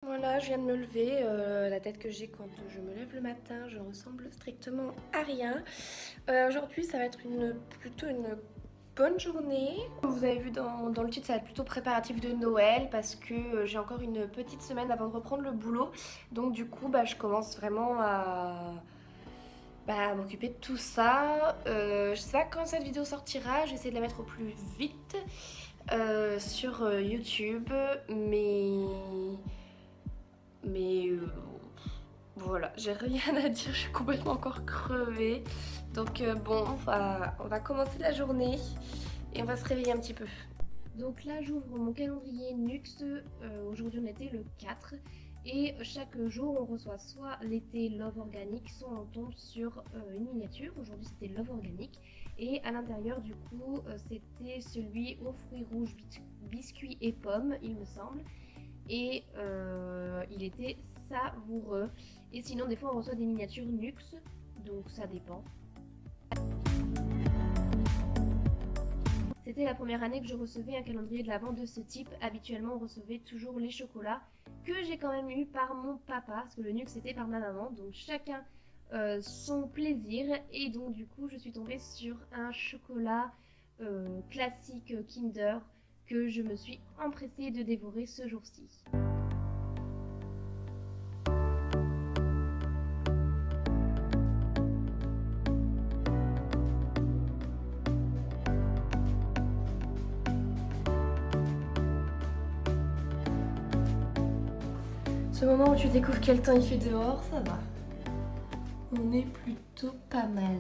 Voilà, je viens de me lever. La tête que j'ai quand je me lève le matin, je ne ressemble strictement à rien. Aujourd'hui, ça va être plutôt une bonne journée. Comme vous avez vu dans le titre, ça va être plutôt préparatif de Noël parce que j'ai encore une petite semaine avant de reprendre le boulot. Donc du coup, je commence vraiment à m'occuper de tout ça. Je sais pas quand cette vidéo sortira, j'essaie de la mettre au plus vite sur YouTube, mais voilà, j'ai rien à dire, je suis complètement encore crevée. Donc bon, on va commencer la journée et on va se réveiller un petit peu. Donc là, j'ouvre mon calendrier Nux. Aujourd'hui, on était le 4. Et chaque jour, on reçoit soit l'été Love Organique, soit on tombe sur une miniature. Aujourd'hui, c'était Love Organique. Et à l'intérieur, du coup, c'était celui aux fruits rouges, biscuits et pommes, il me semble. Et il était savoureux. Et sinon, des fois, on reçoit des miniatures Nux. Donc ça dépend. C'était la première année que je recevais un calendrier de l'Avent de ce type. Habituellement, on recevait toujours les chocolats que j'ai quand même eu par mon papa, parce que le Nux c'était par ma maman. Donc chacun son plaisir. Et donc du coup, je suis tombée sur un chocolat classique Kinder que je me suis empressée de dévorer ce jour-ci. Ce moment où tu découvres quel temps il fait dehors, ça va. On est plutôt pas mal.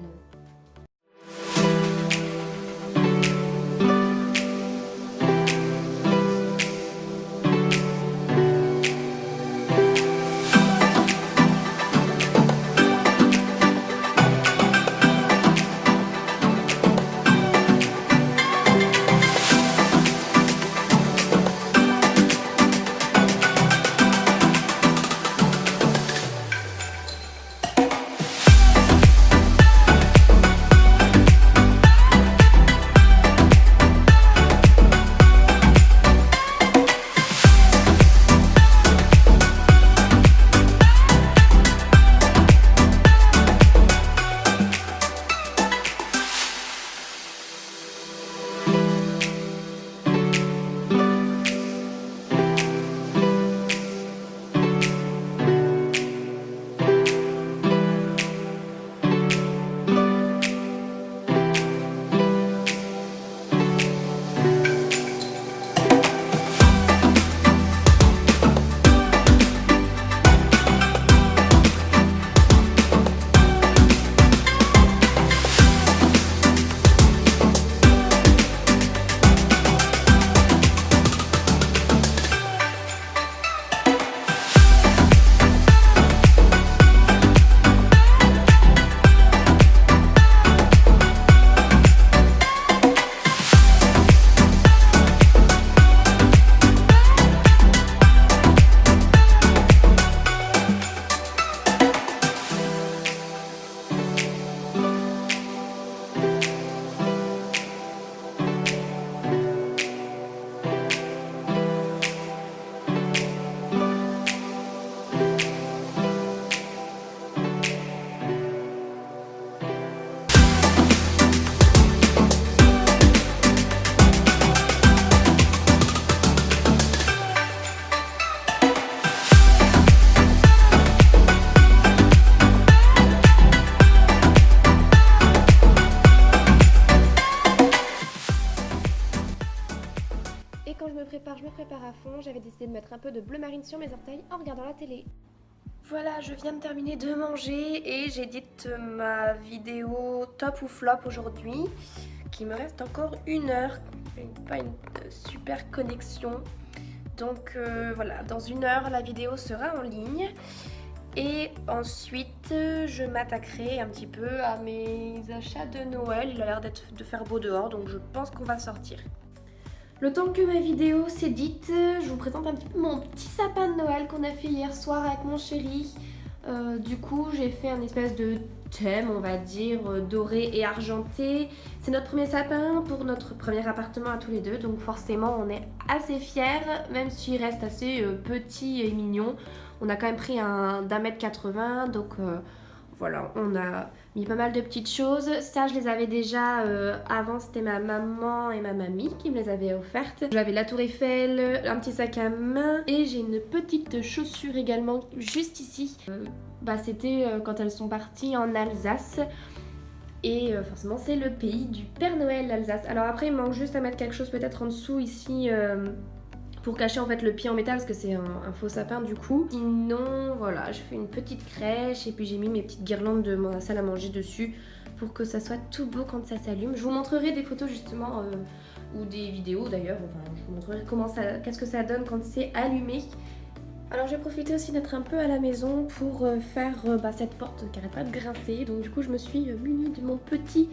Je me prépare à fond. J'avais décidé de mettre un peu de bleu marine sur mes orteils en regardant la télé. Voilà, je viens de terminer de manger et j'édite ma vidéo top ou flop aujourd'hui. Qu'il me reste encore 1 heure. Pas une super connexion. Donc voilà, dans 1 heure, la vidéo sera en ligne. Et ensuite, je m'attaquerai un petit peu à mes achats de Noël. Il a l'air de faire beau dehors, donc je pense qu'on va sortir. Le temps que ma vidéo s'édite, je vous présente un petit peu mon petit sapin de Noël qu'on a fait hier soir avec mon chéri. Du coup, j'ai fait un espèce de thème, on va dire, doré et argenté. C'est notre premier sapin pour notre premier appartement à tous les deux, donc forcément on est assez fiers, même s'il reste assez petit et mignon. On a quand même pris un d'1m80, donc voilà, on a mis pas mal de petites choses. Ça, je les avais déjà avant, c'était ma maman et ma mamie qui me les avaient offertes. J'avais la tour Eiffel, un petit sac à main et j'ai une petite chaussure également juste ici. C'était quand elles sont parties en Alsace. Et forcément c'est le pays du Père Noël, l'Alsace. Alors après il manque juste à mettre quelque chose peut-être en dessous ici pour cacher en fait le pied en métal parce que c'est un faux sapin du coup. Sinon voilà, je fais une petite crèche et puis j'ai mis mes petites guirlandes de ma salle à manger dessus pour que ça soit tout beau quand ça s'allume. Je vous montrerai des photos justement ou des vidéos d'ailleurs, enfin je vous montrerai qu'est-ce que ça donne quand c'est allumé. Alors j'ai profité aussi d'être un peu à la maison pour faire cette porte qui n'arrête pas de grincer. Donc du coup je me suis munie de mon petit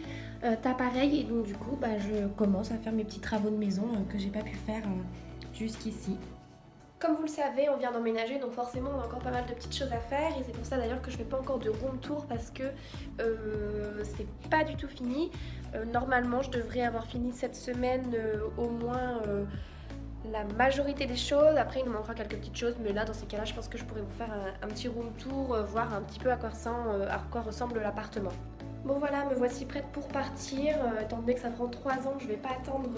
appareil et donc du coup je commence à faire mes petits travaux de maison que j'ai pas pu faire jusqu'ici. Comme vous le savez, on vient d'emménager donc forcément on a encore pas mal de petites choses à faire et c'est pour ça d'ailleurs que je fais pas encore de room tour parce que c'est pas du tout fini. Normalement je devrais avoir fini cette semaine au moins la majorité des choses. Après il nous manquera quelques petites choses mais là dans ces cas là je pense que je pourrais vous faire un petit room tour, voir un petit peu à quoi ressemble l'appartement. Bon voilà, me voici prête pour partir, étant donné que ça prend 3 ans, je vais pas attendre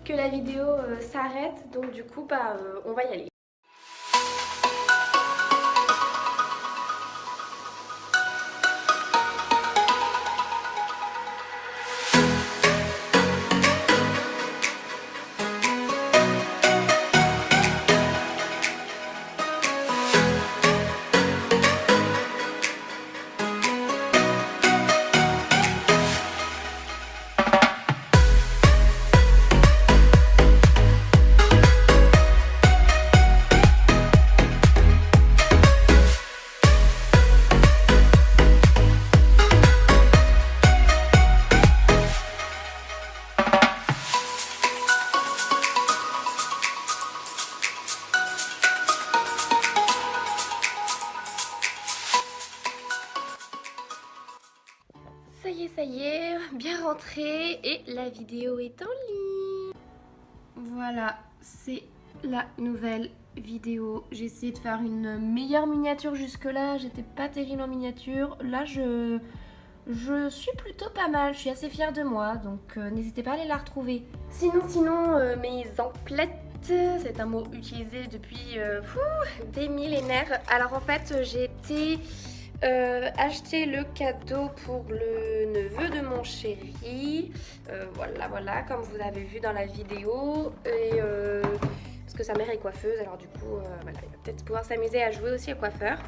que la vidéo s'arrête, donc du coup on va y aller. Ça y est, bien rentré et la vidéo est en ligne. Voilà, c'est la nouvelle vidéo. J'ai essayé de faire une meilleure miniature jusque là, j'étais pas terrible en miniature. Là je suis plutôt pas mal, je suis assez fière de moi, donc n'hésitez pas à aller la retrouver. Sinon mes emplettes, c'est un mot utilisé depuis des millénaires. Alors en fait j'ai été acheter le cadeau pour le neveu de mon chéri, voilà, comme vous avez vu dans la vidéo, et parce que sa mère est coiffeuse, alors du coup voilà, il va peut-être pouvoir s'amuser à jouer aussi au coiffeur.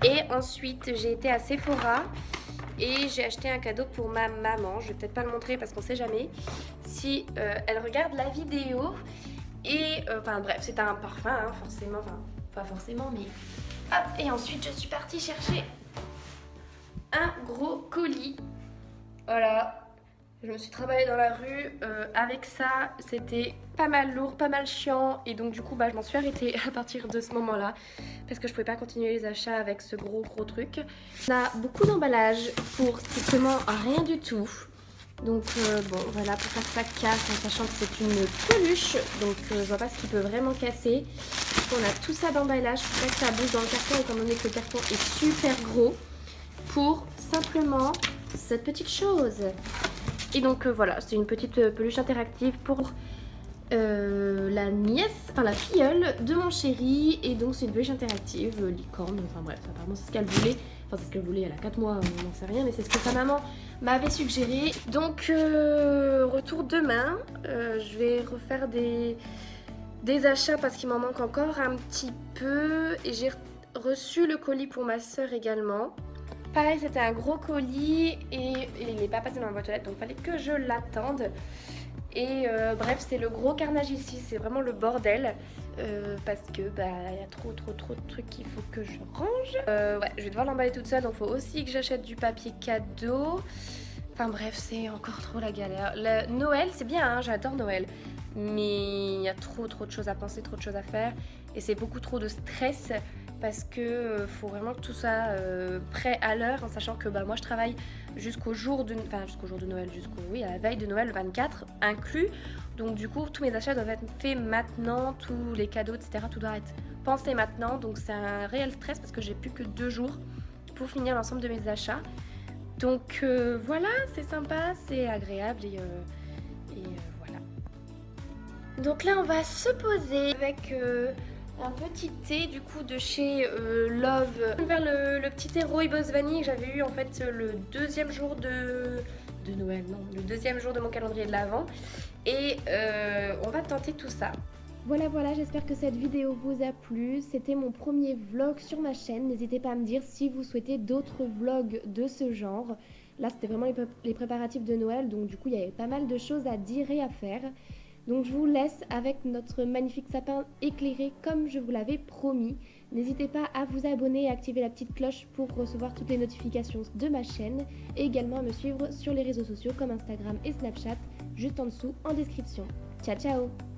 Et ensuite j'ai été à Sephora et j'ai acheté un cadeau pour ma maman. Je vais peut-être pas le montrer parce qu'on sait jamais si elle regarde la vidéo. Et enfin bref, c'est un parfum hein, forcément, enfin pas forcément mais hop. Et ensuite je suis partie chercher un gros colis. Voilà, je me suis travaillée dans la rue avec ça. C'était pas mal lourd, pas mal chiant et donc du coup je m'en suis arrêtée à partir de ce moment là parce que je pouvais pas continuer les achats avec ce gros truc. On a beaucoup d'emballage pour strictement rien du tout. Donc bon voilà, pour pas que ça casse en sachant que c'est une peluche, donc je vois pas ce qui peut vraiment casser. On a tout ça d'emballage pour pas que ça bouge dans le carton étant donné que le carton est super gros, pour simplement cette petite chose. Et donc voilà, c'est une petite peluche interactive pour la nièce, enfin la filleule de mon chéri. Et donc c'est une peluche interactive, licorne, enfin bref, apparemment c'est ce qu'elle voulait. Enfin c'est ce qu'elle voulait, elle a 4 mois, on n'en sait rien, mais c'est ce que sa maman m'avait suggéré. Donc retour demain, je vais refaire des achats parce qu'il m'en manque encore un petit peu. Et j'ai reçu le colis pour ma soeur également. Pareil, c'était un gros colis et il n'est pas passé dans la boîte aux lettres, donc il fallait que je l'attende. Et bref, c'est le gros carnage ici, c'est vraiment le bordel parce que y a trop de trucs qu'il faut que je range. Ouais, je vais devoir l'emballer toute seule, donc il faut aussi que j'achète du papier cadeau. Enfin bref, c'est encore trop la galère. Noël, c'est bien, hein, j'adore Noël. Mais il y a trop de choses à penser, trop de choses à faire. Et c'est beaucoup trop de stress parce que faut vraiment que tout ça prêt à l'heure, en sachant que moi je travaille jusqu'au jour de Noël, à la veille de Noël, le 24 inclus. Donc du coup, tous mes achats doivent être faits maintenant, tous les cadeaux, etc. Tout doit être pensé maintenant. Donc c'est un réel stress parce que j'ai plus que 2 jours pour finir l'ensemble de mes achats. Donc voilà, c'est sympa, c'est agréable et voilà. Donc là, on va se poser avec un petit thé du coup de chez Love. Vers le petit thé Rooibos vanille que j'avais eu en fait le deuxième jour de Noël, non, le deuxième jour de mon calendrier de l'Avent. Et on va tenter tout ça. Voilà, j'espère que cette vidéo vous a plu. C'était mon premier vlog sur ma chaîne. N'hésitez pas à me dire si vous souhaitez d'autres vlogs de ce genre. Là, c'était vraiment les préparatifs de Noël, donc du coup, il y avait pas mal de choses à dire et à faire. Donc je vous laisse avec notre magnifique sapin éclairé comme je vous l'avais promis. N'hésitez pas à vous abonner et activer la petite cloche pour recevoir toutes les notifications de ma chaîne. Et également à me suivre sur les réseaux sociaux comme Instagram et Snapchat, juste en dessous en description. Ciao ciao!